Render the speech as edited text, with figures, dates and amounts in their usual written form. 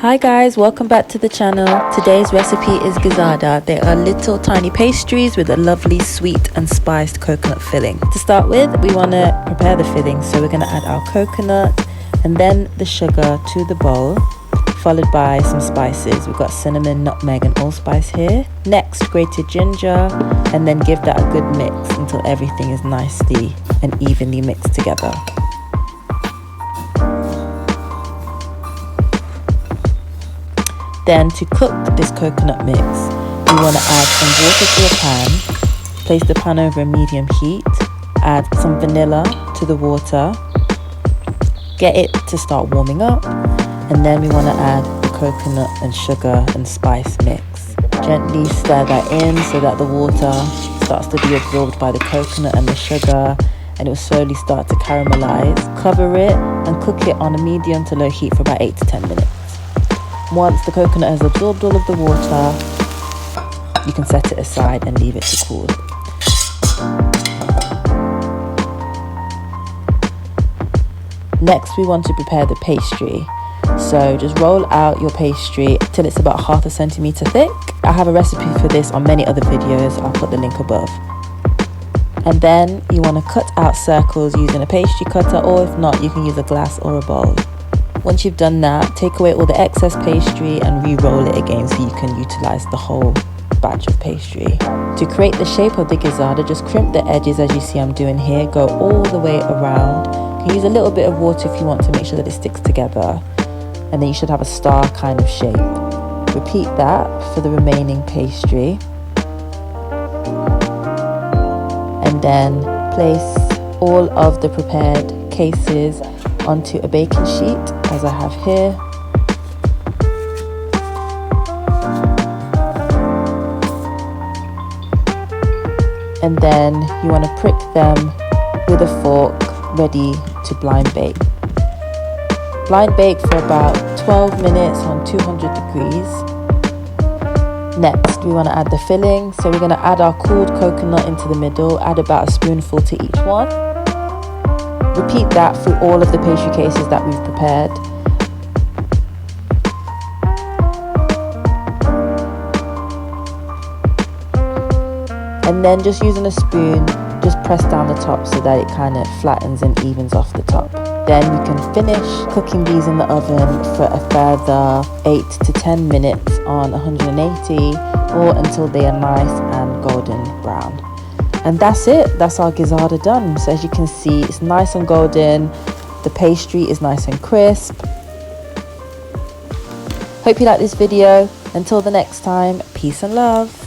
Hi guys, welcome back to the channel. Today's recipe is gizzada. They are little tiny pastries with a lovely sweet and spiced coconut filling. To start with, we want to prepare the filling, so we're going to add our coconut and then the sugar to the bowl, followed by some spices. We've got cinnamon, nutmeg and allspice here. Next, grated ginger, and then give that a good mix until everything is nicely and evenly mixed together. Then to cook this coconut mix, we want to add some water to a pan, place the pan over a medium heat, add some vanilla to the water, get it to start warming up, and then we want to add the coconut and sugar and spice mix. Gently stir that in so that the water starts to be absorbed by the coconut and the sugar, and it will slowly start to caramelize. Cover it and cook it on a medium to low heat for about 8 to 10 minutes. Once the coconut has absorbed all of the water, you can set it aside and leave it to cool. Next, we want to prepare the pastry. So just roll out your pastry till it's about 1/2 centimeter thick. I have a recipe for this on many other videos. I'll put the link above. And then you want to cut out circles using a pastry cutter, or if not, you can use a glass or a bowl. Once you've done that, take away all the excess pastry and re-roll it again so you can utilize the whole batch of pastry. To create the shape of the gizzada, just crimp the edges as you see I'm doing here. Go all the way around. You can use a little bit of water if you want to make sure that it sticks together. And then you should have a star kind of shape. Repeat that for the remaining pastry. And then place all of the prepared cases onto a baking sheet, as I have here. And then you want to prick them with a fork, ready to blind bake. Blind bake for about 12 minutes on 200 degrees. Next, we want to add the filling. So we're going to add our cooled coconut into the middle, add about a spoonful to each one. Repeat that through all of the pastry cases that we've prepared. And then just using a spoon, just press down the top so that it kind of flattens and evens off the top. Then we can finish cooking these in the oven for a further 8 to 10 minutes on 180, or until they are nice and golden brown. And that's it, that's our gizzada done. So as you can see, it's nice and golden, the pastry is nice and crisp. Hope you like this video. Until the next time, peace and love.